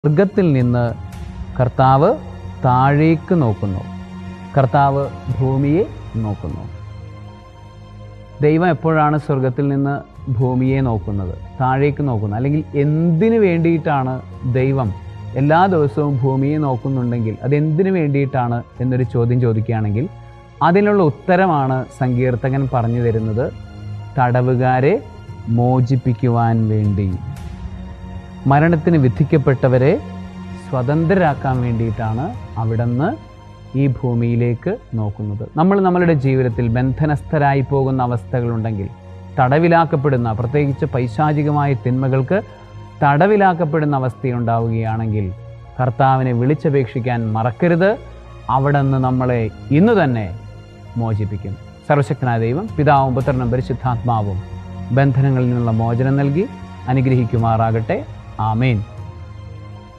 സ്വർഗത്തിൽ നിന്ന് കർത്താവ് താഴേക്ക് നോക്കുന്നു. കർത്താവ് ഭൂമിയെ നോക്കുന്നു. ദൈവം എപ്പോഴാണ് സ്വർഗത്തിൽ നിന്ന് ഭൂമിയെ നോക്കുന്നത്, താഴേക്ക് നോക്കുന്നത്? അല്ലെങ്കിൽ എന്തിനു വേണ്ടിയിട്ടാണ് ദൈവം എല്ലാ ദിവസവും ഭൂമിയെ നോക്കുന്നുണ്ടെങ്കിൽ അതെന്തിനു വേണ്ടിയിട്ടാണ് എന്നൊരു ചോദ്യം ചോദിക്കുകയാണെങ്കിൽ അതിനുള്ള ഉത്തരമാണ് സങ്കീർത്തകൻ പറഞ്ഞു തരുന്നത്. തടവുകാരെ മോചിപ്പിക്കുവാൻ വേണ്ടി, മരണത്തിന് വിധിക്കപ്പെട്ടവരെ സ്വതന്ത്രരാക്കാൻ വേണ്ടിയിട്ടാണ് അവിടുന്ന് ഈ ഭൂമിയിലേക്ക് നോക്കുന്നത്. നമ്മൾ നമ്മളുടെ ജീവിതത്തിൽ ബന്ധനസ്ഥരായി പോകുന്ന അവസ്ഥകളുണ്ടെങ്കിൽ, തടവിലാക്കപ്പെടുന്ന, പ്രത്യേകിച്ച് പൈശാചികമായ തിന്മകൾക്ക് തടവിലാക്കപ്പെടുന്ന അവസ്ഥയുണ്ടാവുകയാണെങ്കിൽ കർത്താവിനെ വിളിച്ചപേക്ഷിക്കാൻ മറക്കരുത്. അവിടുന്ന് നമ്മളെ ഇന്നു തന്നെ മോചിപ്പിക്കും. സർവശക്തനായ ദൈവം പിതാവും പുത്രനും പരിശുദ്ധാത്മാവും ബന്ധനങ്ങളിൽ നിന്നുള്ള മോചനം നൽകി അനുഗ്രഹിക്കുമാറാകട്ടെ. ആമേൻ.